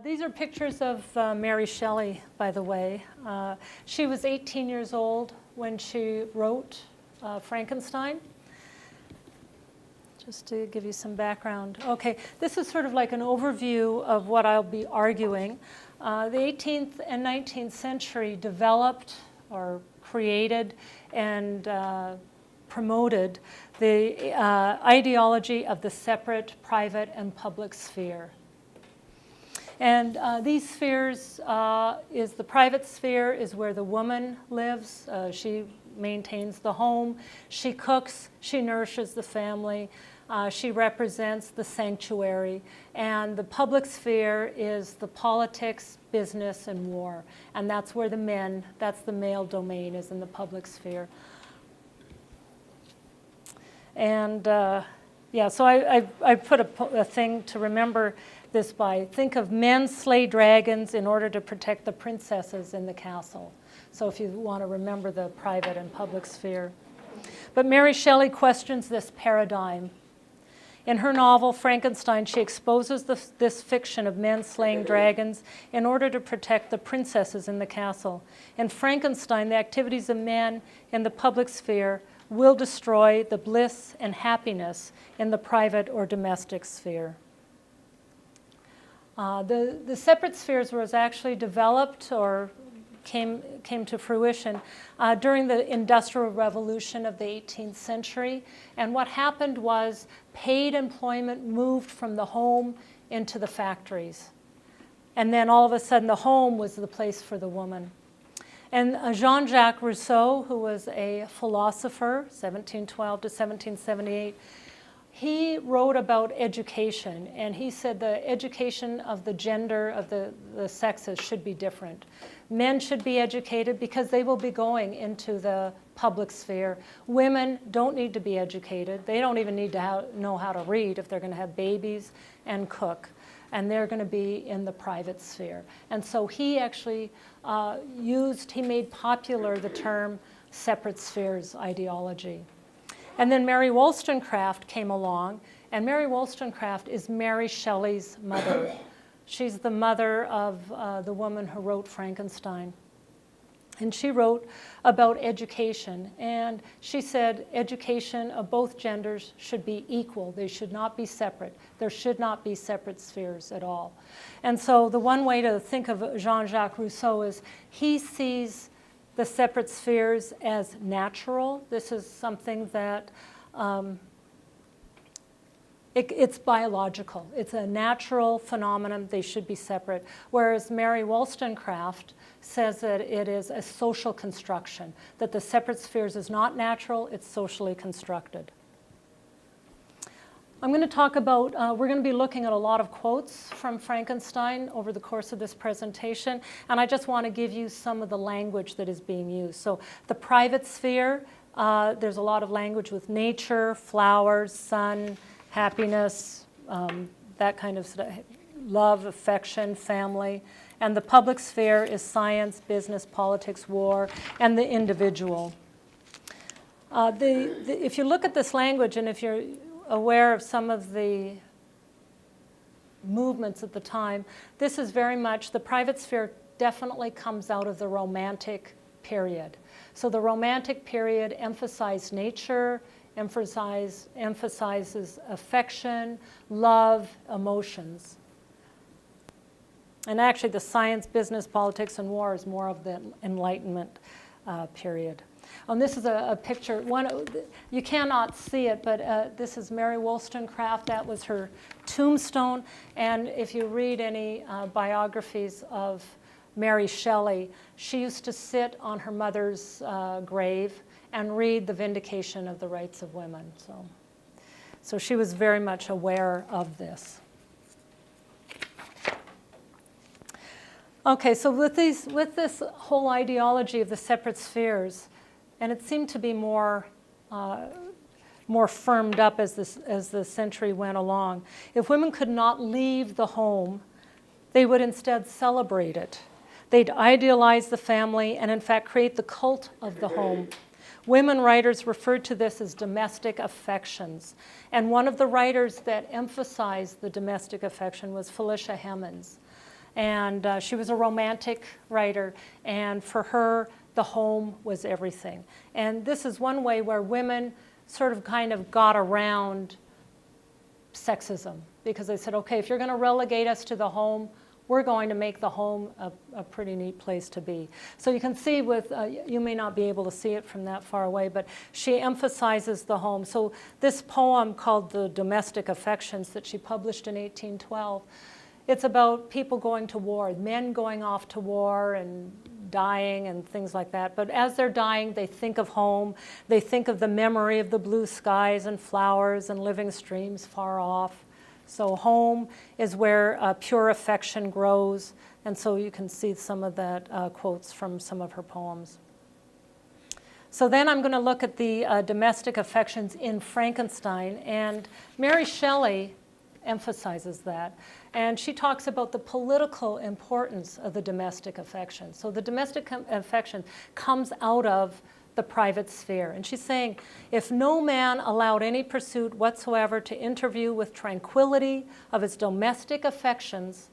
These are pictures of Mary Shelley, by the way. She was 18 years old when she wrote Frankenstein. Just to give you some background. Okay, this is sort of like an overview of what I'll be arguing. The 18th and 19th century developed or created and promoted the ideology of the separate private and public sphere. And these spheres is the private sphere is where the woman lives. She maintains the home. She cooks. She nourishes the family. She represents the sanctuary. And the public sphere is the politics, business, and war. And that's where the men, that's the male domain, is in the public sphere. And yeah, so I put a thing to remember this by. Think of men slay dragons in order to protect the princesses in the castle. So if you want to remember the private and public sphere. But Mary Shelley questions this paradigm. In her novel, Frankenstein, she exposes this fiction of men slaying dragons in order to protect the princesses in the castle. In Frankenstein, the activities of men in the public sphere will destroy the bliss and happiness in the private or domestic sphere. The separate spheres was actually developed or came to fruition during the Industrial Revolution of the 18th century. And what happened was paid employment moved from the home into the factories. And then all of a sudden the home was the place for the woman. And Jean-Jacques Rousseau, who was a philosopher, 1712 to 1778, he wrote about education, and he said the education of the gender of the sexes should be different. Men should be educated because they will be going into the public sphere. Women don't need to be educated. They don't even need to know how to read if they're going to have babies and cook. And they're going to be in the private sphere. And so he actually he made popular the term separate spheres ideology. And then Mary Wollstonecraft came along, and Mary Wollstonecraft is Mary Shelley's mother. She's the mother of the woman who wrote Frankenstein. And she wrote about education, and she said education of both genders should be equal. They should not be separate. There should not be separate spheres at all. And so the one way to think of Jean-Jacques Rousseau is he sees the separate spheres as natural. This is something that it's biological. It's a natural phenomenon. They should be separate. Whereas Mary Wollstonecraft says that it is a social construction, that the separate spheres is not natural, it's socially constructed. I'm going to talk about, we're going to be looking at a lot of quotes from Frankenstein over the course of this presentation, and I just want to give you some of the language that is being used. So the private sphere, there's a lot of language with nature, flowers, sun, happiness, that kind of stuff, love, affection, family. And the public sphere is science, business, politics, war, and the individual. If you look at this language, and if you're aware of some of the movements at the time, this is very much, the private sphere definitely comes out of the Romantic period. So the Romantic period emphasized nature, emphasizes affection, love, emotions. And actually the science, business, politics, and war is more of the Enlightenment period. And this is a picture. You cannot see it, but this is Mary Wollstonecraft. That was her tombstone. And if you read any biographies of Mary Shelley, she used to sit on her mother's grave and read The Vindication of the Rights of Women. So she was very much aware of this. Okay, so with this whole ideology of the separate spheres, and it seemed to be more firmed up as the century went along. If women could not leave the home, they would instead celebrate it. They'd idealize the family and, in fact, create the cult of the home. Women writers referred to this as domestic affections. And one of the writers that emphasized the domestic affection was Felicia Hemans. And she was a romantic writer, and for her, the home was everything. And this is one way where women sort of kind of got around sexism, because they said, okay, if you're going to relegate us to the home, we're going to make the home a pretty neat place to be. So you can see with, you may not be able to see it from that far away, but she emphasizes the home. So this poem called The Domestic Affections that she published in 1812, it's about people going to war, men going off to war and dying and things like that. But as they're dying, they think of home. They think of the memory of the blue skies and flowers and living streams far off. So home is where pure affection grows. And so you can see some of that quotes from some of her poems. So then I'm going to look at the domestic affections in Frankenstein. And Mary Shelley emphasizes that. And she talks about the political importance of the domestic affection. So the domestic affection comes out of the private sphere. And she's saying, if no man allowed any pursuit whatsoever to interview with tranquility of his domestic affections,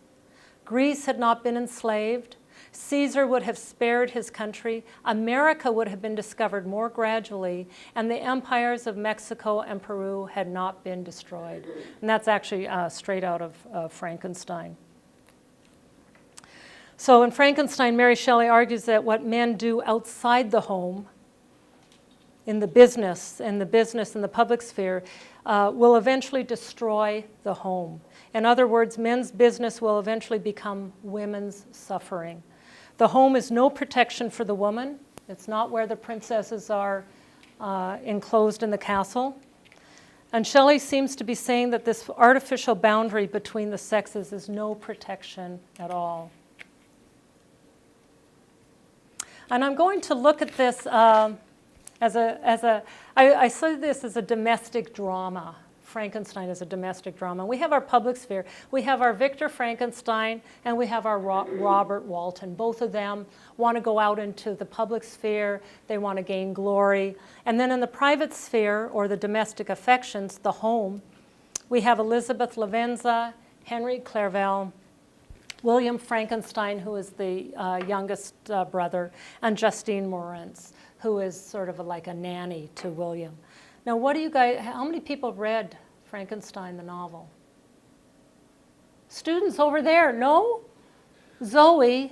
Greece had not been enslaved, Caesar would have spared his country, America would have been discovered more gradually, and the empires of Mexico and Peru had not been destroyed. And that's actually straight out of Frankenstein. So in Frankenstein, Mary Shelley argues that what men do outside the home, in the business and the public sphere, will eventually destroy the home. In other words, men's business will eventually become women's suffering. The home is no protection for the woman. It's not where the princesses are enclosed in the castle. And Shelley seems to be saying that this artificial boundary between the sexes is no protection at all. And I'm going to look at this I see this as a domestic drama. Frankenstein is a domestic drama. We have our public sphere. We have our Victor Frankenstein, and we have our Robert Walton. Both of them want to go out into the public sphere. They want to gain glory. And then in the private sphere, or the domestic affections, the home, we have Elizabeth Lavenza, Henry Clerval, William Frankenstein, who is the youngest brother, and Justine Moritz, who is sort of like a nanny to William. Now, what do you guys, how many people read Frankenstein, the novel? Students over there, no? Zoe?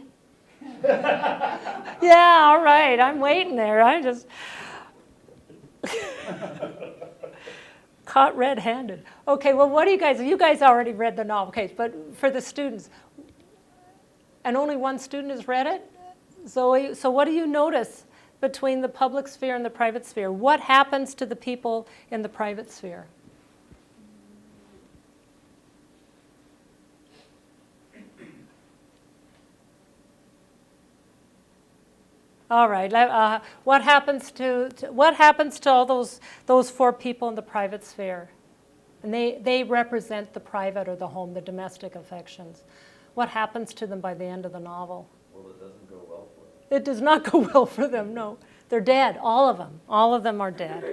Yeah, all right, I'm waiting there. I just caught red-handed. Okay, well, what do you guys already read the novel. Okay, but for the students, and only one student has read it? Zoe, so what do you notice between the public sphere and the private sphere? What happens to the people in the private sphere? All right. What happens to all those four people in the private sphere? And they represent the private or the home, the domestic affections. What happens to them by the end of the novel? Well, it doesn't go well for them. It does not go well for them, no. They're dead, all of them. All of them are dead.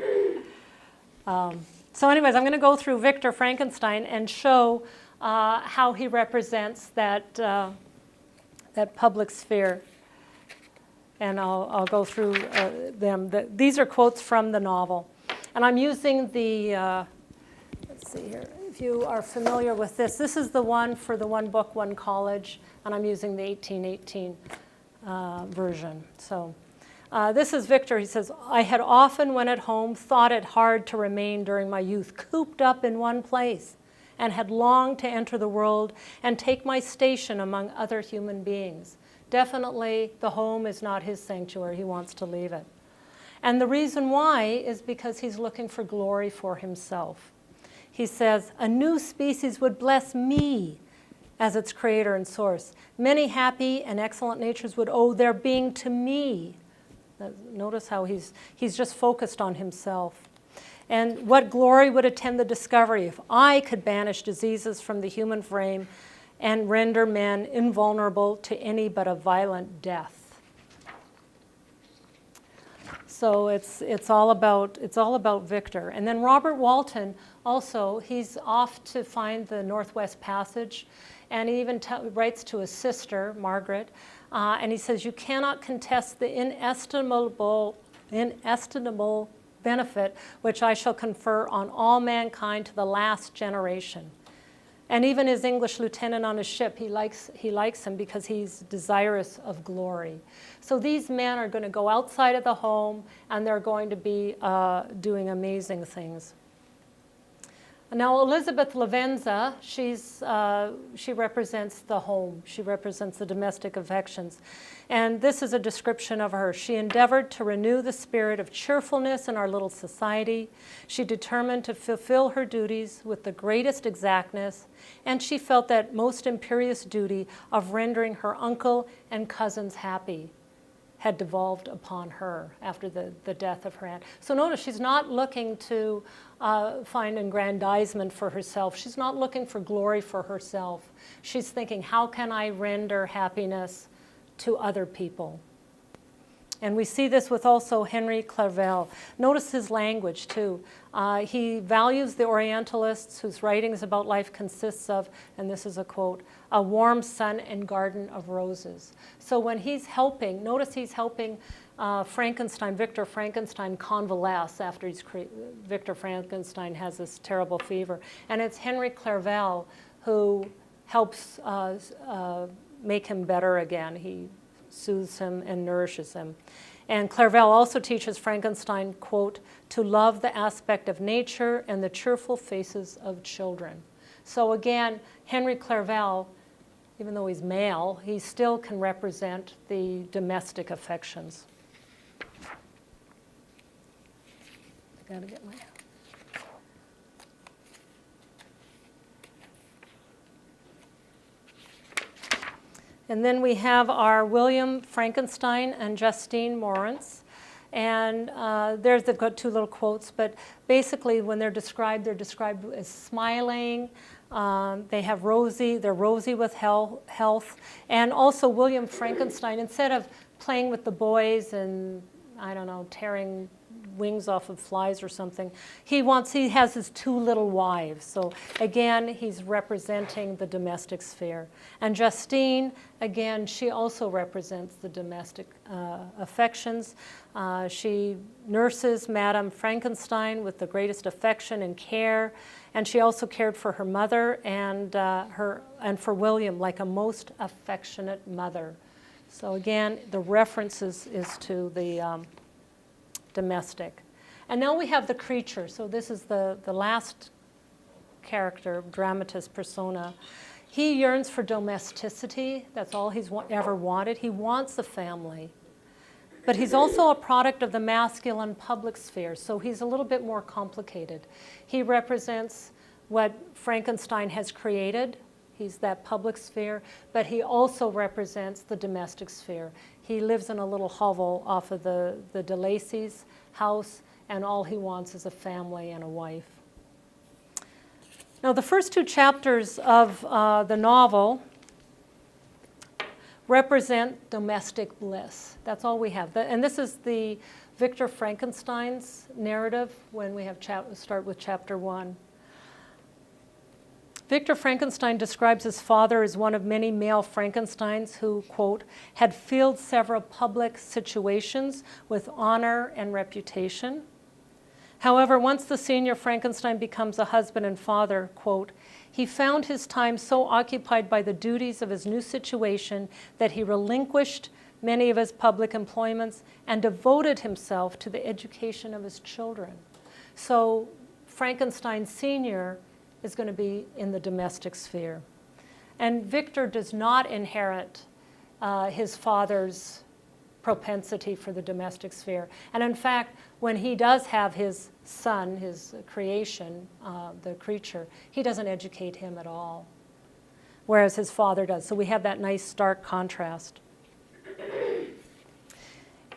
So anyways, I'm going to go through Victor Frankenstein and show how he represents that public sphere. And I'll go through them. These are quotes from the novel. And I'm using the, let's see here, if you are familiar with this. This is the one for the One Book, One College, and I'm using the 1818 version. So this is Victor. He says, I had often, when at home, thought it hard to remain during my youth cooped up in one place, and had longed to enter the world and take my station among other human beings. Definitely, the home is not his sanctuary. He wants to leave it. And the reason why is because he's looking for glory for himself. He says, a new species would bless me as its creator and source. Many happy and excellent natures would owe their being to me. Notice how he's just focused on himself. And what glory would attend the discovery if I could banish diseases from the human frame and render men invulnerable to any but a violent death. So it's all about Victor. And then Robert Walton also, he's off to find the Northwest Passage, And he even writes to his sister, Margaret, and he says, "You cannot contest the inestimable benefit which I shall confer on all mankind to the last generation." And even his English lieutenant on his ship, he likes him because he's desirous of glory. So these men are going to go outside of the home, and they're going to be doing amazing things. Now, Elizabeth Lavenza, she represents the home. She represents the domestic affections. And this is a description of her. "She endeavored to renew the spirit of cheerfulness in our little society. She determined to fulfill her duties with the greatest exactness, and she felt that most imperious duty of rendering her uncle and cousins happy had devolved upon her after the death of her aunt." So notice, she's not looking to find aggrandizement for herself. She's not looking for glory for herself. She's thinking, how can I render happiness to other people? And we see this with also Henry Clerval. Notice his language, too. He values the Orientalists whose writings about life consists of, and this is a quote, "a warm sun and garden of roses." So when he's helping, notice he's helping Victor Frankenstein convalesce after Victor Frankenstein has this terrible fever. And it's Henry Clerval who helps make him better again. He soothes him and nourishes him. And Clerval also teaches Frankenstein, quote, "to love the aspect of nature and the cheerful faces of children." So again, Henry Clerval, even though he's male, he still can represent the domestic affections. I gotta get my... And then we have our William Frankenstein and Justine Moritz. And they've got two little quotes, but basically when they're described as smiling. They're rosy with health. And also William Frankenstein, instead of playing with the boys and, I don't know, tearing wings off of flies or something, he has his two little wives. So again, he's representing the domestic sphere. And Justine, again, she also represents the domestic affections. She nurses Madame Frankenstein with the greatest affection and care, and she also cared for her mother and for William like a most affectionate mother. So again, the reference is to the domestic. And now we have the creature. So this is the last character, dramatis persona. He yearns for domesticity. That's all he's ever wanted. He wants a family. But he's also a product of the masculine public sphere, so he's a little bit more complicated. He represents what Frankenstein has created. He's that public sphere, but he also represents the domestic sphere. He lives in a little hovel off of the de Lacy's house, and all he wants is a family and a wife. Now, the first two chapters of the novel represent domestic bliss. That's all we have. And this is the Victor Frankenstein's narrative when we have start with chapter 1. Victor Frankenstein describes his father as one of many male Frankensteins who, quote, had filled several public situations with honor and reputation. However, once the senior Frankenstein becomes a husband and father, quote, he found his time so occupied by the duties of his new situation that he relinquished many of his public employments and devoted himself to the education of his children. So Frankenstein Sr. is going to be in the domestic sphere. And Victor does not inherit his father's propensity for the domestic sphere. And in fact, when he does have his son, his creation, the creature, he doesn't educate him at all, whereas his father does. So we have that nice stark contrast.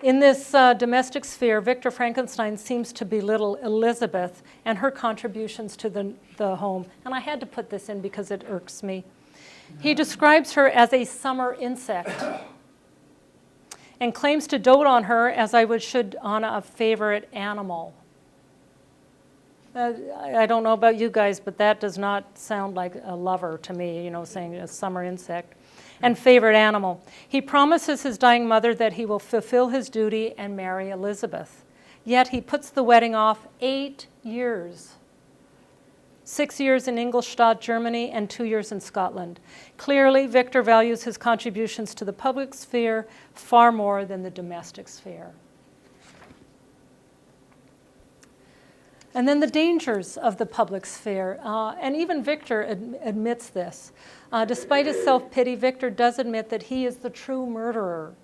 In this domestic sphere, Victor Frankenstein seems to belittle Elizabeth and her contributions to the home. And I had to put this in because it irks me. He describes her as a summer insect and claims to dote on her as I should on a favorite animal. I don't know about you guys, but that does not sound like a lover to me, saying a summer insect. And favorite animal. He promises his dying mother that he will fulfill his duty and marry Elizabeth. Yet he puts the wedding off 8 years. 6 years in Ingolstadt, Germany, and 2 years in Scotland. Clearly, Victor values his contributions to the public sphere far more than the domestic sphere. And then the dangers of the public sphere. And even Victor admits this. Despite his self-pity, Victor does admit that he is the true murderer,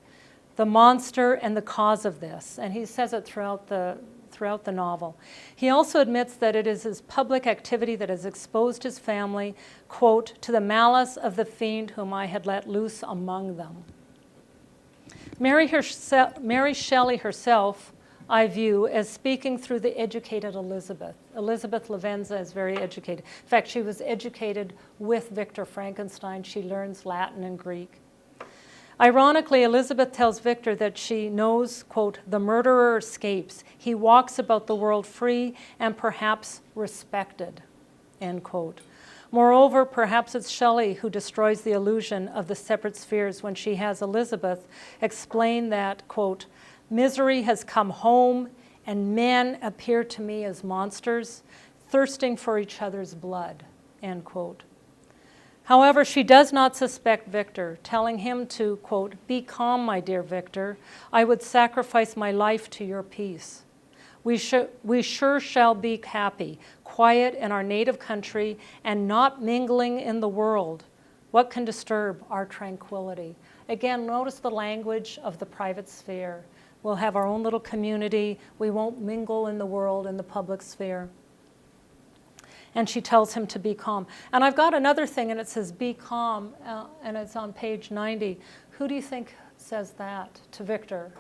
the monster and the cause of this. And he says it throughout the novel. He also admits that it is his public activity that has exposed his family, quote, to the malice of the fiend whom I had let loose among them. Mary Shelley herself, I view as speaking through the educated Elizabeth. Elizabeth Lavenza is very educated. In fact, she was educated with Victor Frankenstein. She learns Latin and Greek. Ironically, Elizabeth tells Victor that she knows, quote, the murderer escapes. He walks about the world free and perhaps respected, end quote. Moreover, perhaps it's Shelley who destroys the illusion of the separate spheres when she has Elizabeth explain that, quote, misery has come home, and men appear to me as monsters, thirsting for each other's blood, end quote. However, she does not suspect Victor, telling him to, quote, be calm, my dear Victor. I would sacrifice my life to your peace. We sure shall be happy, quiet in our native country, and not mingling in the world. What can disturb our tranquility? Again, notice the language of the private sphere. We'll have our own little community. We won't mingle in the world, in the public sphere. And she tells him to be calm. And I've got another thing, and it says, be calm, and it's on page 90. Who do you think says that to Victor?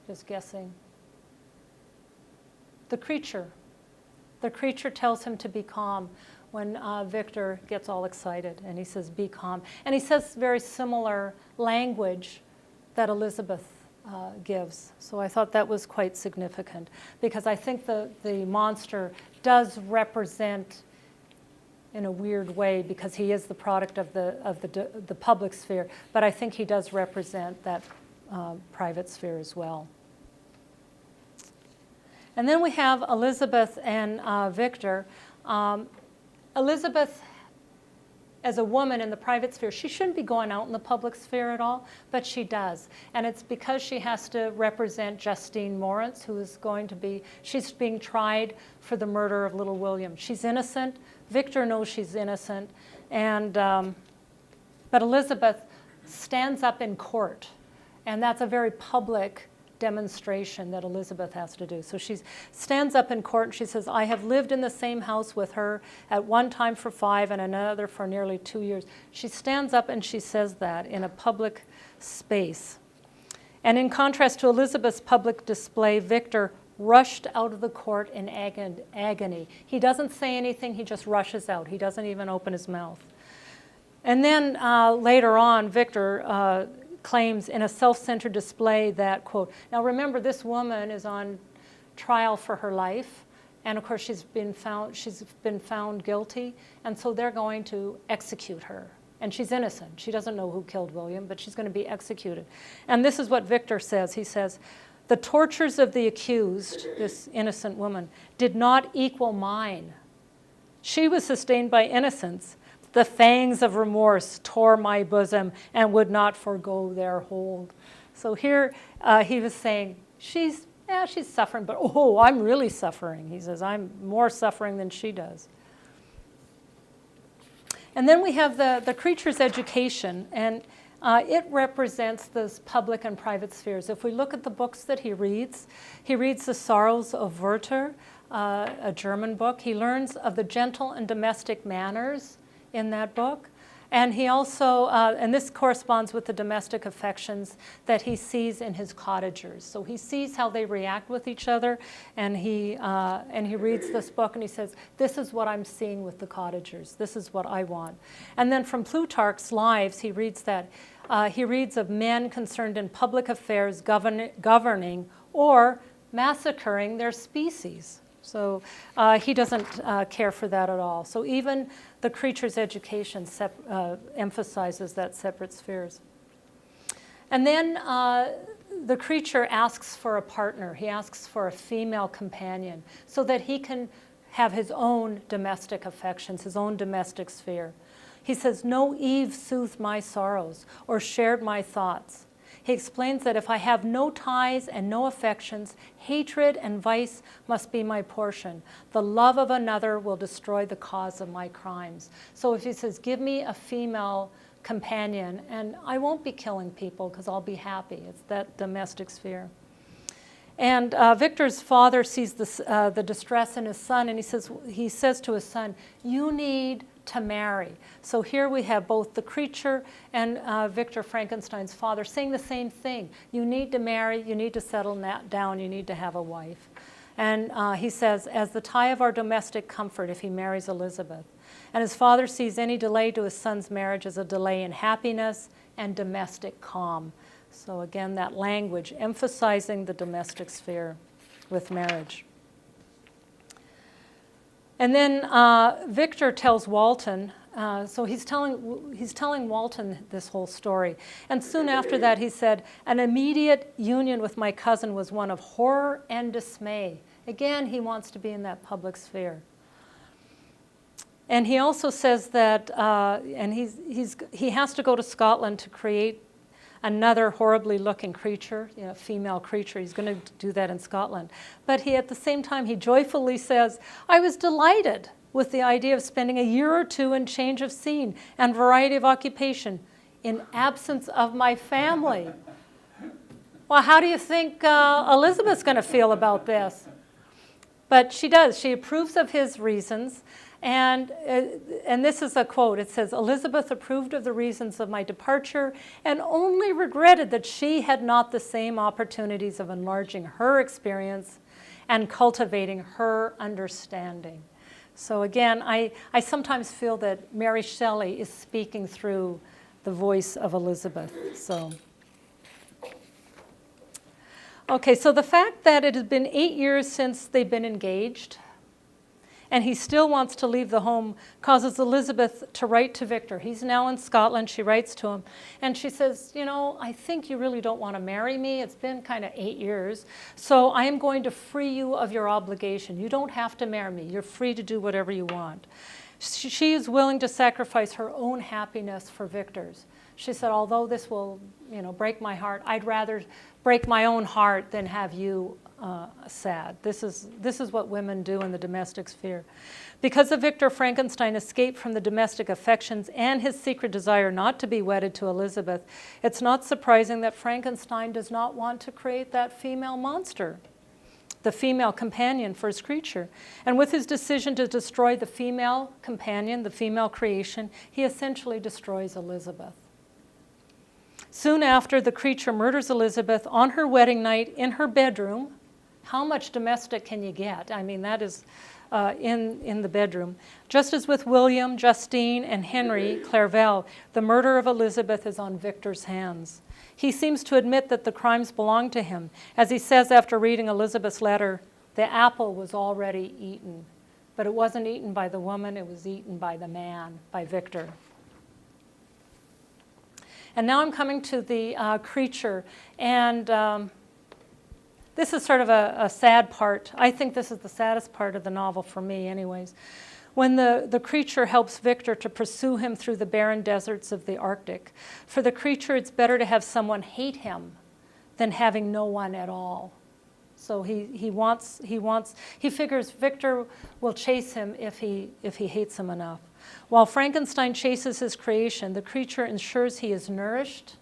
Just guessing. The creature. The creature tells him to be calm when Victor gets all excited, and he says, be calm. And he says very similar language that Elizabeth gives. So I thought that was quite significant, because I think the monster does represent, in a weird way, because he is the product of the public sphere, but I think he does represent that private sphere as well. And then we have Elizabeth and Victor. Elizabeth, as a woman in the private sphere, she shouldn't be going out in the public sphere at all, but she does. And it's because she has to represent Justine Moritz, who is she's being tried for the murder of little William. She's innocent. Victor knows she's innocent. And, but Elizabeth stands up in court. And that's a very public demonstration that Elizabeth has to do. So she stands up in court and she says, I have lived in the same house with her at one time for 5 and another for nearly 2 years. She stands up and she says that in a public space. And in contrast to Elizabeth's public display, Victor rushed out of the court in agony. He doesn't say anything, he just rushes out. He doesn't even open his mouth. And then later on, Victor claims in a self-centered display that, quote, now remember, this woman is on trial for her life, and of course she's been found guilty, and so they're going to execute her. And she's innocent. She doesn't know who killed William, but she's going to be executed. And this is what Victor says. He says, the tortures of the accused, this innocent woman, did not equal mine. She was sustained by innocence. The fangs of remorse tore my bosom and would not forego their hold. So here he was saying, she's suffering, but oh, I'm really suffering. He says, I'm more suffering than she does. And then we have the creature's education, and it represents those public and private spheres. If we look at the books that he reads The Sorrows of Werther, a German book. He learns of the gentle and domestic manners in that book. And he also, and this corresponds with the domestic affections that he sees in his cottagers. So he sees how they react with each other, and he reads this book and he says, this is what I'm seeing with the cottagers. This is what I want. And then from Plutarch's Lives, he reads that. He reads of men concerned in public affairs governing or massacring their species. So he doesn't care for that at all. So even the creature's education emphasizes that separate spheres. And then the creature asks for a partner. He asks for a female companion so that he can have his own domestic affections, his own domestic sphere. He says, "No Eve soothed my sorrows or shared my thoughts." He explains that if I have no ties and no affections, hatred and vice must be my portion. The love of another will destroy the cause of my crimes. So if he says, give me a female companion, and I won't be killing people because I'll be happy. It's that domestic sphere. And Victor's father sees the distress in his son, and he says to his son, you need to marry. So here we have both the creature and Victor Frankenstein's father saying the same thing. You need to marry, you need to settle down, you need to have a wife. And he says, as the tie of our domestic comfort if he marries Elizabeth. And his father sees any delay to his son's marriage as a delay in happiness and domestic calm. So again, that language emphasizing the domestic sphere with marriage. And then Victor tells Walton, so he's telling Walton this whole story. And soon after that he said, an immediate union with my cousin was one of horror and dismay. Again, he wants to be in that public sphere. And he also says that, and he has to go to Scotland to create another horribly looking creature, female creature. He's going to do that in Scotland. But at the same time, he joyfully says, I was delighted with the idea of spending a year or two in change of scene and variety of occupation in absence of my family. Well, how do you think Elizabeth's going to feel about this? But she does. She approves of his reasons. And this is a quote. It says, Elizabeth approved of the reasons of my departure and only regretted that she had not the same opportunities of enlarging her experience and cultivating her understanding. So again, I sometimes feel that Mary Shelley is speaking through the voice of Elizabeth. Okay, so the fact that it has been 8 years since they've been engaged, and he still wants to leave the home, causes Elizabeth to write to Victor. He's now in Scotland. She writes to him, and she says, I think you really don't want to marry me. It's been kind of 8 years, so I am going to free you of your obligation. You don't have to marry me. You're free to do whatever you want. She is willing to sacrifice her own happiness for Victor's. She said, although this will, break my heart, I'd rather break my own heart than have you sad. This is what women do in the domestic sphere. Because of Victor Frankenstein escaped from the domestic affections and his secret desire not to be wedded to Elizabeth, it's not surprising that Frankenstein does not want to create that female monster, the female companion for his creature. And with his decision to destroy the female companion, the female creation, he essentially destroys Elizabeth. Soon after, the creature murders Elizabeth on her wedding night in her bedroom. How much domestic can you get? I mean, that is in the bedroom. Just as with William, Justine, and Henry Clerval, the murder of Elizabeth is on Victor's hands. He seems to admit that the crimes belong to him. As he says after reading Elizabeth's letter, the apple was already eaten. But it wasn't eaten by the woman, it was eaten by the man, by Victor. And now I'm coming to the creature. And this is sort of a sad part. I think this is the saddest part of the novel for me anyways. When the creature helps Victor to pursue him through the barren deserts of the Arctic. For the creature, it's better to have someone hate him than having no one at all. So he figures Victor will chase him if he hates him enough. While Frankenstein chases his creation, the creature ensures he is nourished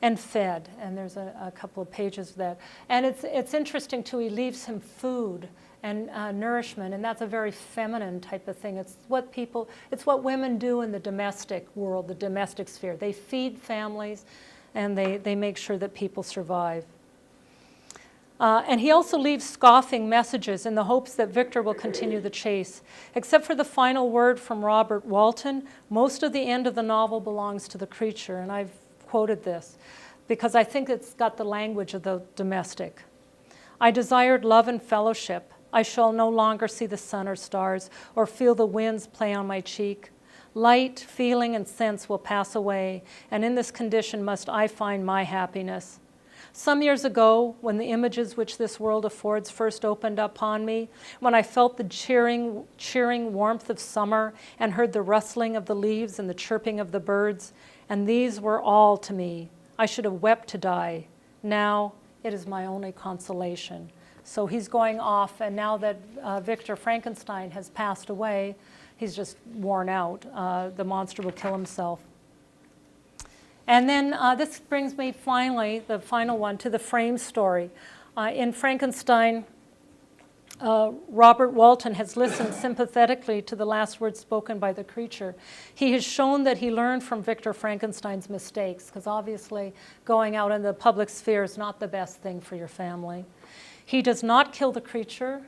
and fed. And there's a couple of pages of that. And it's interesting, too. He leaves him food and nourishment, and that's a very feminine type of thing. It's what women do in the domestic world, the domestic sphere. They feed families, and they make sure that people survive. And he also leaves scoffing messages in the hopes that Victor will continue the chase. Except for the final word from Robert Walton, most of the end of the novel belongs to the creature. And I've quoted this because I think it's got the language of the domestic. I desired love and fellowship, I shall no longer see the sun or stars, or feel the winds play on my cheek. Light, feeling, and sense will pass away, and in this condition must I find my happiness. Some years ago, when the images which this world affords first opened upon me, when I felt the cheering warmth of summer and heard the rustling of the leaves and the chirping of the birds, and these were all to me, I should have wept to die. Now it is my only consolation. So he's going off, and now that Victor Frankenstein has passed away, he's just worn out. The monster will kill himself. And then this brings me finally, the final one, to the frame story. In Frankenstein, Robert Walton has listened sympathetically to the last words spoken by the creature. He has shown that he learned from Victor Frankenstein's mistakes, because obviously going out in the public sphere is not the best thing for your family. He does not kill the creature.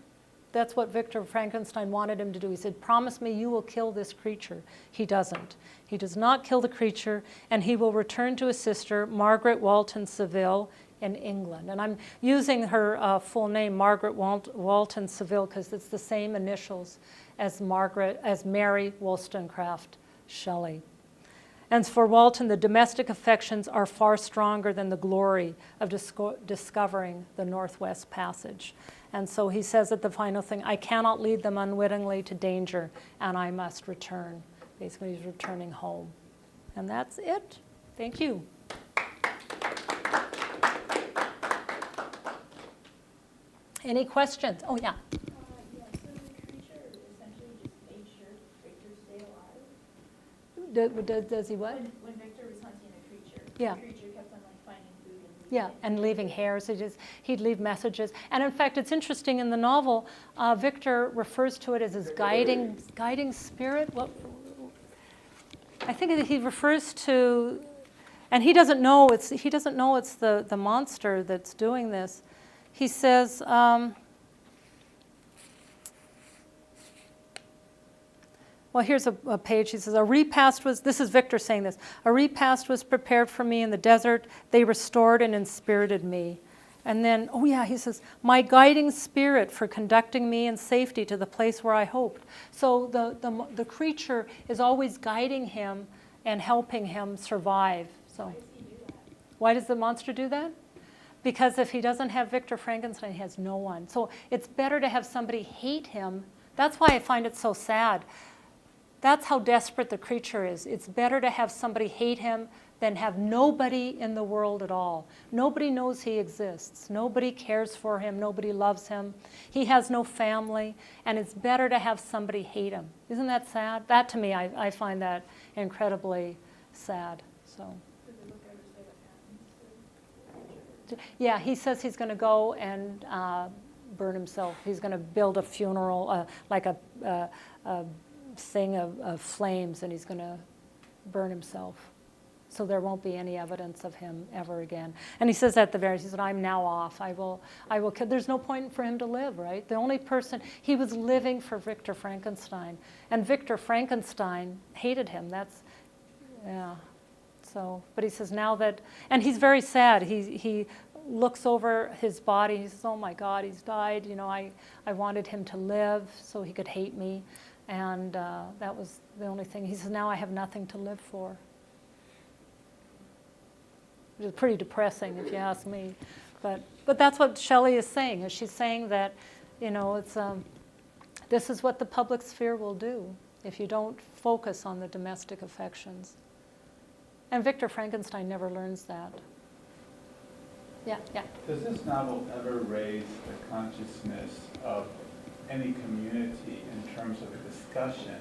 That's what Victor Frankenstein wanted him to do. He said, promise me you will kill this creature. He doesn't. He does not kill the creature, and he will return to his sister, Margaret Walton Saville, in England. And I'm using her full name, Margaret Walton Saville, because it's the same initials as Mary Wollstonecraft Shelley. And for Walton, the domestic affections are far stronger than the glory of discovering the Northwest Passage. And so he says at the final thing, I cannot lead them unwittingly to danger, and I must return. Basically, he's returning home. And that's it. Thank you. Any questions? Oh, yeah. Yeah, so the creature essentially just made sure Victor stayed alive. Does he what? When Victor was hunting a creature, Yeah. the creature kept on finding food and Yeah, and leaving hairs. He'd leave messages. And in fact, it's interesting in the novel, Victor refers to it as his guiding spirit. Well, I think that he refers to, and he doesn't know it's the monster that's doing this. He says, well, here's a page. He says, this is Victor saying this, a repast was prepared for me in the desert. They restored and inspirited me. And then, he says, my guiding spirit for conducting me in safety to the place where I hoped. So the creature is always guiding him and helping him survive. So, why does he do that? Why does the monster do that? Because if he doesn't have Victor Frankenstein, he has no one. So it's better to have somebody hate him. That's why I find it so sad. That's how desperate the creature is. It's better to have somebody hate him than have nobody in the world at all. Nobody knows he exists. Nobody cares for him. Nobody loves him. He has no family. And it's better to have somebody hate him. Isn't that sad? That, to me, I find that incredibly sad. So. Did the book ever say what happens to the creature? Yeah, he says he's going to go and burn himself. He's going to build a funeral, like a thing of flames, and he's going to burn himself. So there won't be any evidence of him ever again. And he says at the very, he said, I'm now off. I will kill. There's no point for him to live, right? The only person, he was living for Victor Frankenstein. And Victor Frankenstein hated him. Yeah. So, but he says now that, and he's very sad. He looks over his body. He says, oh my God, he's died. You know, I wanted him to live so he could hate me. And that was the only thing. He says, now I have nothing to live for. Which is pretty depressing, if you ask me. But that's what Shelley is saying. Is she's saying that, you know, it's this is what the public sphere will do if you don't focus on the domestic affections. And Victor Frankenstein never learns that. Yeah. Does this novel ever raise the consciousness of any community in terms of a discussion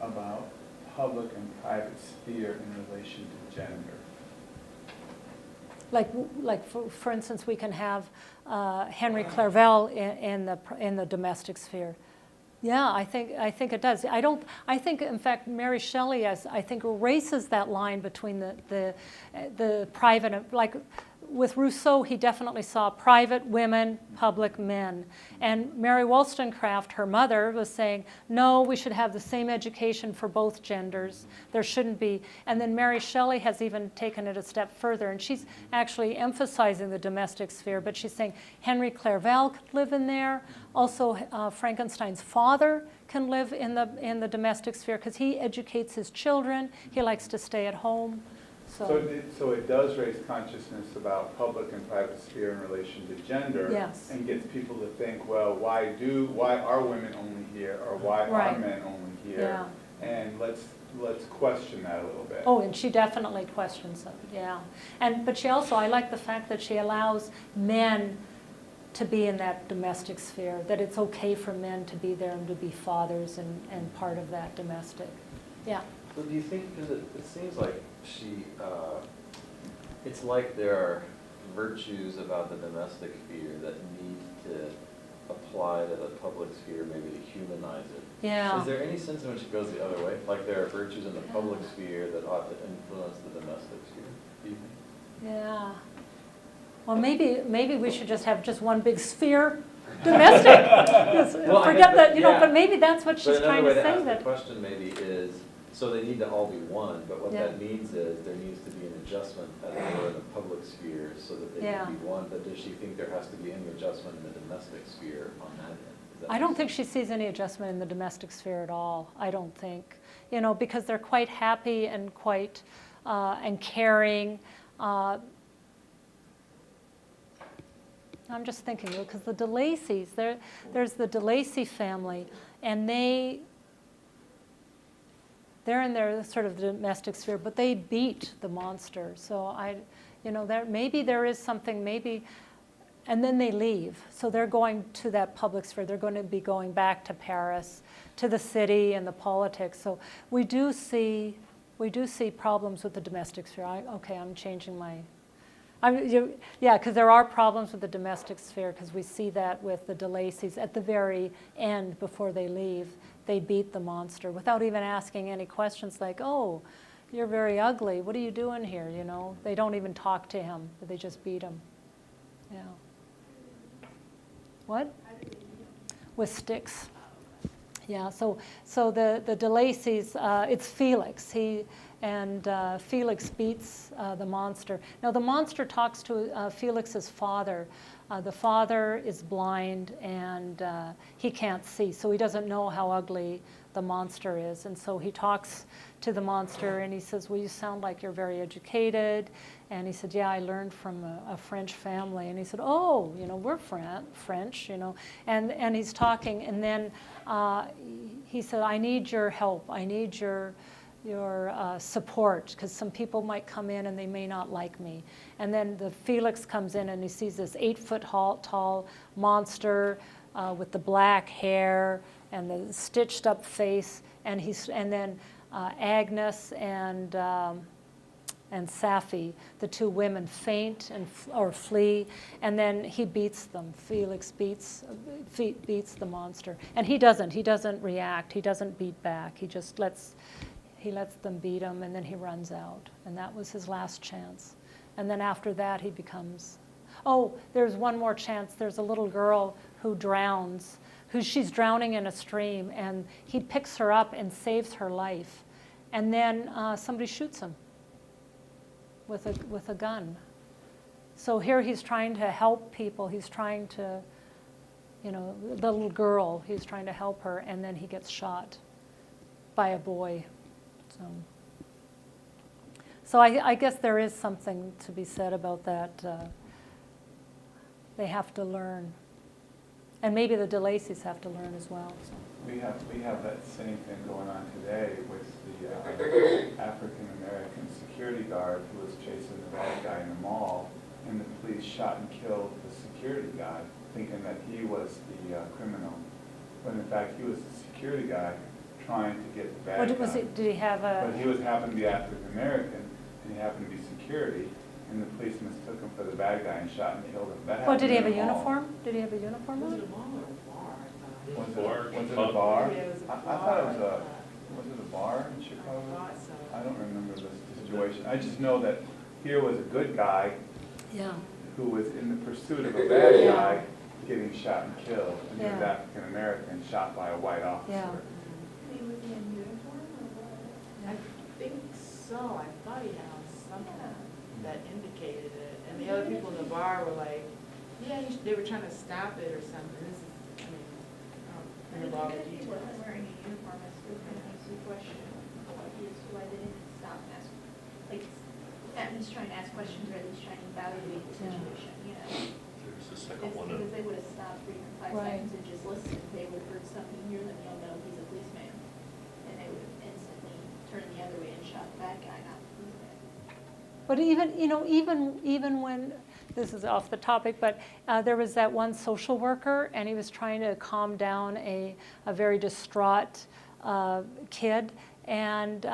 about public and private sphere in relation to gender? Like for instance, we can have Henry Clerval in the domestic sphere. Yeah, I think it does. I think in fact Mary Shelley erases that line between the private and, like with Rousseau, he definitely saw private women, public men. And Mary Wollstonecraft, her mother, was saying, no, we should have the same education for both genders. There shouldn't be. And then Mary Shelley has even taken it a step further, and she's actually emphasizing the domestic sphere, but she's saying Henry Clerval could live in there. Also, Frankenstein's father can live in the domestic sphere because he educates his children. He likes to stay at home. So it does raise consciousness about public and private sphere in relation to gender, yes. and gets people to think, well, why are women only here, or why Right. are men only here? Yeah. And let's question that a little bit. Oh, and she definitely questions it, yeah. But she also, I like the fact that she allows men to be in that domestic sphere, that it's okay for men to be there and to be fathers and part of that domestic. Yeah. So do you think, because it seems like it's like there are virtues about the domestic sphere that need to apply to the public sphere, maybe to humanize it. Yeah. Is there any sense in which it goes the other way? Like there are virtues in the public sphere that ought to influence the domestic sphere, do you think? Yeah. Well, maybe we should just have just one big sphere, domestic. Well, Forget that, yeah. but maybe that's what she's But trying another to way to say. ask That the question maybe is, so they need to all be one, but what Yeah. that means is there needs to be an adjustment, as it were, in the public sphere so that they Yeah. can be one. But does she think there has to be any adjustment in the domestic sphere on that end? Does that I make don't think sense? she sees any adjustment in the domestic sphere at all. I don't think, because they're quite happy and quite and caring. I'm just thinking, because the DeLacy's, there's the DeLacy family, and they're in their sort of domestic sphere, but they beat the monster. So maybe there is something, maybe, and then they leave. So they're going to that public sphere. They're going to be going back to Paris, to the city and the politics. So we do see problems with the domestic sphere. I'm changing my. Because there are problems with the domestic sphere, because we see that with the DeLacy's at the very end before they leave. They beat the monster without even asking any questions like, oh, you're very ugly. What are you doing here? They don't even talk to him. They just beat him. Yeah. What? With sticks. Yeah, so the DeLacy's, it's Felix. Felix beats the monster. Now the monster talks to Felix's father. The father is blind and he can't see, so he doesn't know how ugly the monster is. And so he talks to the monster and he says, well, you sound like you're very educated. And he said, yeah, I learned from a French family. And he said, oh, we're French, And he's talking, and then he said, I need your help. I need your support, because some people might come in and they may not like me. And then the Felix comes in and he sees this 8-foot tall monster with the black hair and the stitched up face, and then Agnes and Sapphi, the two women, faint or flee, and then he beats them. Felix beats the monster, and he doesn't react. He doesn't beat back. He just lets them beat him, and then he runs out, and that was his last chance. And then after that, he becomes. Oh, there's one more chance. There's a little girl who drowns, she's drowning in a stream, and he picks her up and saves her life, and then somebody shoots him with a gun. So here he's trying to help people. He's trying to, the little girl, he's trying to help her, and then he gets shot by a boy. So I guess there is something to be said about that. They have to learn. And maybe the DeLacy's have to learn as well. So. We have that same thing going on today with the African-American security guard who was chasing the bad guy in the mall, and the police shot and killed the security guy, thinking that he was the criminal. But in fact, he was the security guy trying to get the bad guy. Did he have a... But he happened to be African-American, and he happened to be security, and the police mistook him for the bad guy and shot and killed him. That did he have a happened in the mall. uniform? Did he have a uniform on? Was it a bar? I thought it was it a bar in Chicago? I don't remember the situation. I just know that here was a good guy Yeah. who was in the pursuit of a bad Yeah. guy getting shot and killed, and he was Yeah. African American, shot by a white officer. Yeah. I mean, was he in uniform or what? I think so, I thought he had something that indicated it, and the other people in the bar were like, yeah, they were trying to stop it or something, this is, I mean, I don't remember all the Even if he details. wasn't wearing a uniform, I still kind of makes you question why they didn't stop and ask, like, at least trying to ask questions or at least trying to evaluate the Yeah. situation, you know? There's the It's second one. because they would have stopped for even 5 Right. seconds and just listened, they would have heard something near them, they'll know he's a policeman. And they would have instantly turned the other way and shot that guy, not the policeman. But even when, this is off the topic, but there was that one social worker, and he was trying to calm down a very distraught kid, and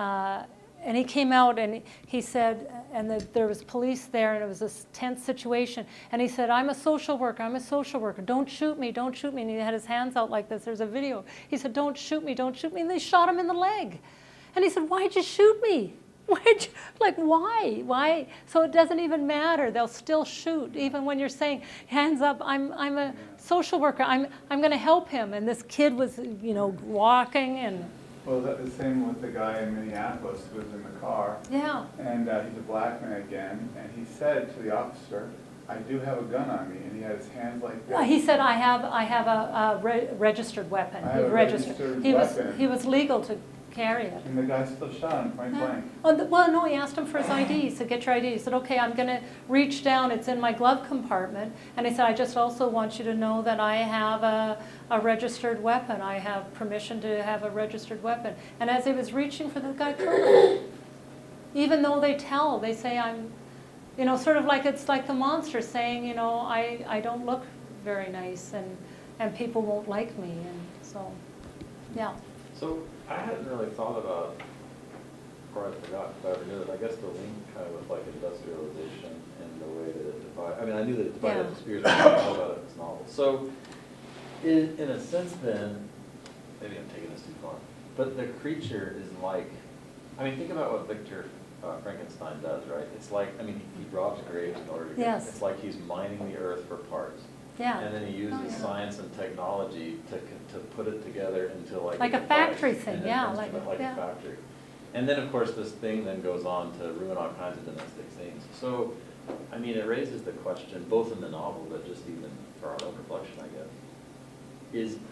he came out and he said, and there was police there, and it was a tense situation, and he said, I'm a social worker, don't shoot me, and he had his hands out like this, there's a video. He said, don't shoot me, and they shot him in the leg. And he said, why'd you shoot me? Why? So it doesn't even matter. They'll still shoot, even when you're saying, hands up, I'm a social worker. I'm going to help him. And this kid was, walking and. Well, that's the same with the guy in Minneapolis who was in the car. Yeah. And he's a black man again, and he said to the officer, I do have a gun on me, and he had his hands like this. He said, I have a registered weapon. I have a registered weapon. He was legal to carry it. And the guy still shot him point blank. Well, no, he asked him for his ID. He said, get your ID. He said, okay, I'm going to reach down. It's in my glove compartment. And he said, I just also want you to know that I have a registered weapon. I have permission to have a registered weapon. And as he was reaching for the guy, killed him. Even though they say I'm, sort of like it's like the monster saying, I don't look very nice and people won't like me. And so, yeah. So I hadn't really thought about, or I forgot if I ever knew it, I guess the link kind of with like industrialization and the way that it divided, I mean, I knew that it divided the spheres, but I didn't know about it in this novel. So in a sense then, maybe I'm taking this too far, but the creature is like, I mean, think about what Victor Frankenstein does, right? It's like, I mean, he robs graves in order to get, Yes. it's like he's mining the earth for parts. Yeah. And then he uses science and technology to put it together into like Like a device factory thing, and an yeah, instrument like- like yeah. a factory. And then, of course, this thing then goes on to ruin all kinds of domestic things. So, I mean, it raises the question, both in the novel, but just even for our own reflection, I guess.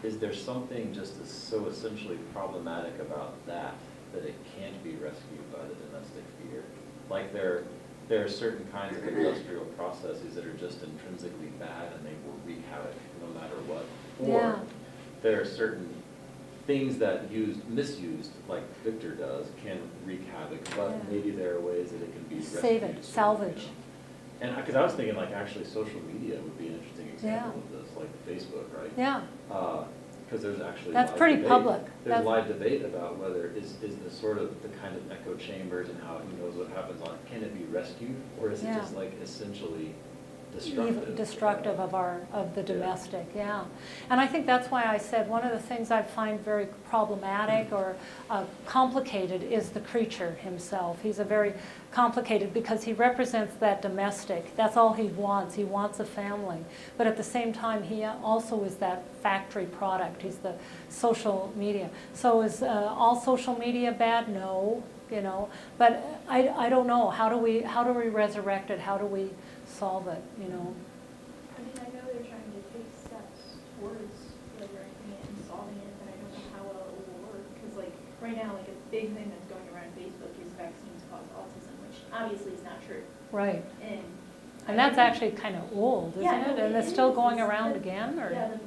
Is there something just as so essentially problematic about that it can't be rescued by the domestic fear? Like there are certain kinds of industrial processes that are just intrinsically bad and they will wreak havoc no matter what. Yeah. Or there are certain things that misused, like Victor does, can wreak havoc, but Yeah. maybe there are ways that it can be rescued. Save it, salvage. You know? And because I was thinking like actually social media would be an interesting example of this, like Facebook, right? Yeah. Because there's actually That's live pretty debate. public. There's That's- live debate about whether is the sort of the kind of echo chambers and how who knows what happens on it, can it be rescued, or is it Yeah. just like essentially destructive? Destructive of the domestic, yeah. And I think that's why I said one of the things I find very problematic or complicated is the creature himself. He's a very complicated because he represents that domestic. That's all he wants. He wants a family. But at the same time, he also is that factory product. He's the social media. So is all social media bad? No, But I don't know. How do we resurrect it? How do we solve it? I mean, I know they're trying to take steps towards resurrecting it and solving it, but I don't know how well it will work. Because like right now, like a big thing that's going around Facebook is vaccines cause autism, which obviously is not true. Right. And that's actually kind of old, isn't Yeah, it? no, And it's it still is. going It's around the- again, or? Yeah, it's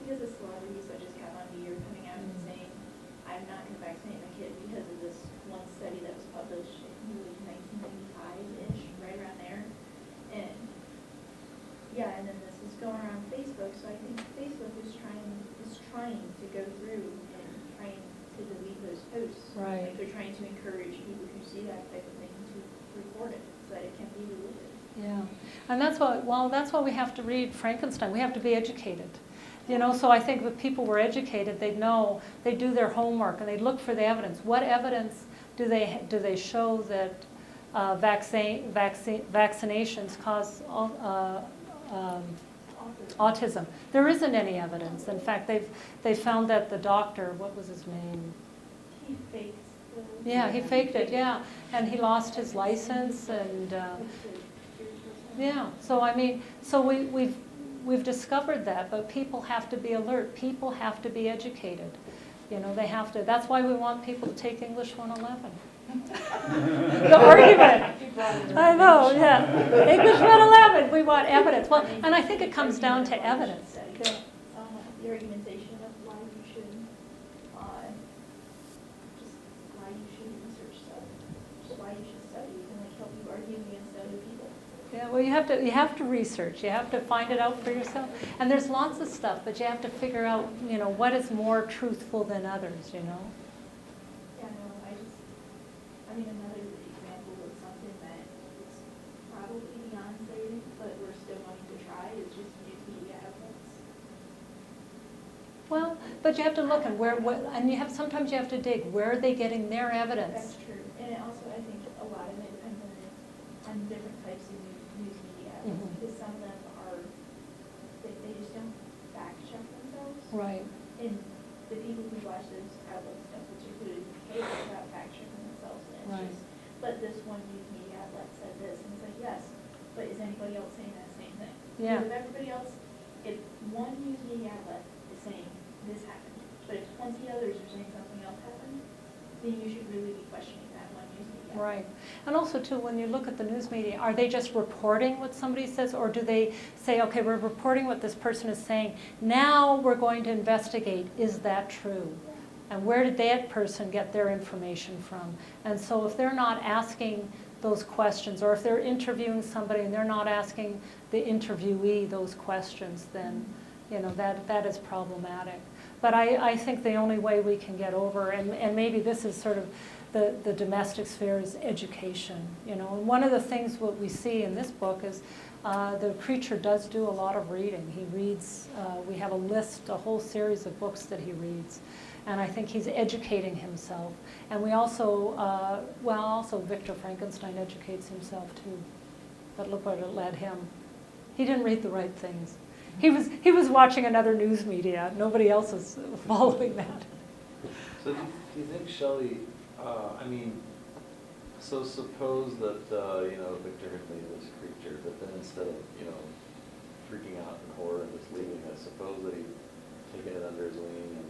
because of celebrities such as Kat Von D are coming out and saying, I'm not going to vaccinate my kid because of this one study that was published in 1995-ish, right around there. And yeah, and then this is going around Facebook, so I think Facebook is trying to go through and trying to delete those posts. Right. Like they're trying to encourage people who see that type of thing to report it so that it can be deleted. Yeah, and that's why we have to read Frankenstein. We have to be educated. So I think if people were educated, they'd know, they'd do their homework and they'd look for the evidence. What evidence do they show that vaccinations cause autism. There isn't any evidence. In fact, they found that the doctor, what was his name? He faked the. Yeah, he faked it, yeah. And he lost his license and, yeah. So I mean, so we've discovered that, but people have to be alert. People have to be educated. You know, they have to. That's why we want people to take English 111. The argument. I know, yeah. English 111, we want evidence. Well, and I think it comes down to evidence. Yeah. The argumentation of why you should, just why you should research stuff, just why you should study, and like help you argue against other people. Yeah, well, you have to research. You have to find it out for yourself. And there's lots of stuff, but you have to figure out, you know, what is more truthful than others, you know? Yeah, no, I mean, another example of something that is probably beyond saving, but we're still going to try, is just news media outlets. Well, but you have to look and and sometimes you have to dig. Where are they getting their That's evidence? true. And it also, I think a lot of it depends on different types of news media outlets, Mhm. because some of them are, they just don't fact check themselves. Right. And the people who watch those outlets don't particularly care about fact checking themselves. And it's Right. just, but this one news media outlet said this, and it's like, yes, but is anybody else saying that same thing? Yeah. Because if everybody else, if one news media outlet is saying this happened, but if 20 others are saying something else happened, then you should really be questioning that one news media outlet. Right. And also, too, when you look at the news media, are they just reporting what somebody says, or do they say, okay, we're reporting what this person is saying, now we're going to investigate, is that true? And where did that person get their information from? And so if they're not asking those questions, or if they're interviewing somebody and they're not asking the interviewee those questions, then, you know, that is problematic. But I think the only way we can get over, and maybe this is sort of the domestic sphere, is education. You know, and one of the things what we see in this book is the creature does do a lot of reading. He reads, we have a list, a whole series of books that he reads. And I think he's educating himself. And we also, also Victor Frankenstein educates himself too. But look what it led him. He didn't read the right things. He was watching another news media. Nobody else is following that. So do you think, Shelley, I mean, so suppose that, Victor had made this creature, but then instead of, freaking out in horror and just leaving it, suppose that he'd taken it under his wing and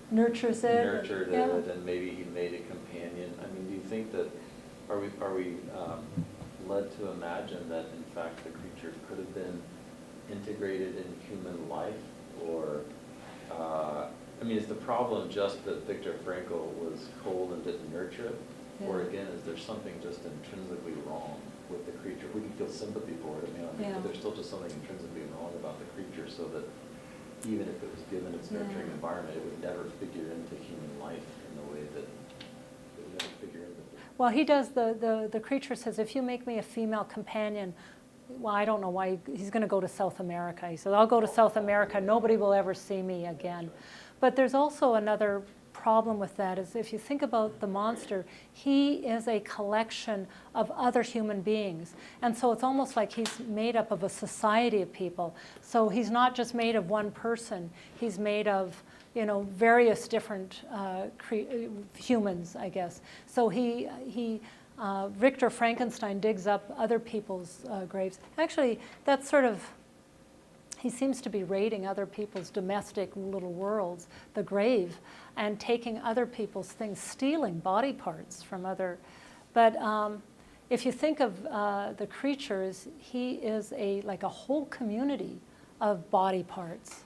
Nurtures it. Nurtured yeah. it, and maybe he made a companion. I mean, do you think that, are we led to imagine that in fact the creature could have been integrated in human life, or is the problem just that Viktor Frankl was cold and didn't nurture it, or Yeah. again, is there something just intrinsically wrong with the creature? We can feel sympathy for it, Yeah. but there's still just something intrinsically wrong about the creature, so that even if it was given its nurturing Yeah. environment, it would never figure into human life in the way that it would never figure into. Well, he does, the creature says, if you make me a female companion, well, I don't know why, he's going to go to South America. He says, I'll go to South America, nobody will ever see me again. But there's also another problem with that, is if you think about the monster, he is a collection of other human beings. And so it's almost like he's made up of a society of people. So he's not just made of one person, he's made of various different humans, I guess. So Victor Frankenstein digs up other people's graves. Actually, that's sort of, he seems to be raiding other people's domestic little worlds, the grave, and taking other people's things, stealing body parts from other. But if you think of the creatures, he is like a whole community of body parts.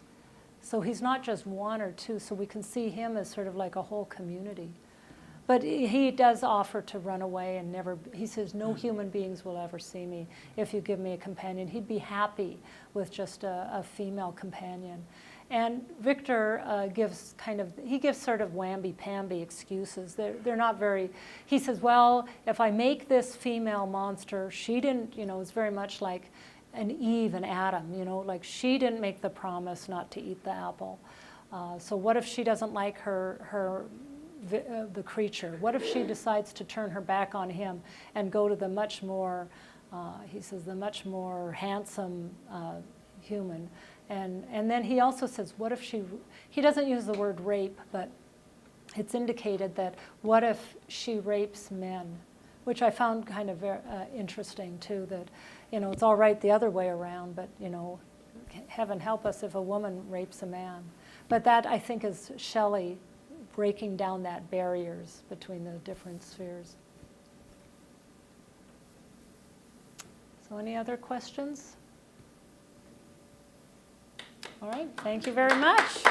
So he's not just one or two, so we can see him as sort of like a whole community. But he does offer to run away and never, he says, no human beings will ever see me if you give me a companion. He'd be happy with just a female companion. And Victor gives sort of wamby-pamby excuses. They're not very, he says, well, if I make this female monster, she didn't, it's very much like an Eve and Adam, like she didn't make the promise not to eat the apple. So what if she doesn't like her the creature? What if she decides to turn her back on him and go to the much more, he says, the much more handsome human? And then he also says, what if he doesn't use the word rape, but it's indicated that what if she rapes men, which I found kind of interesting too, that, it's all right the other way around, but, heaven help us if a woman rapes a man. But that, I think, is Shelley breaking down that barriers between the different spheres. So any other questions? All right, thank you very much.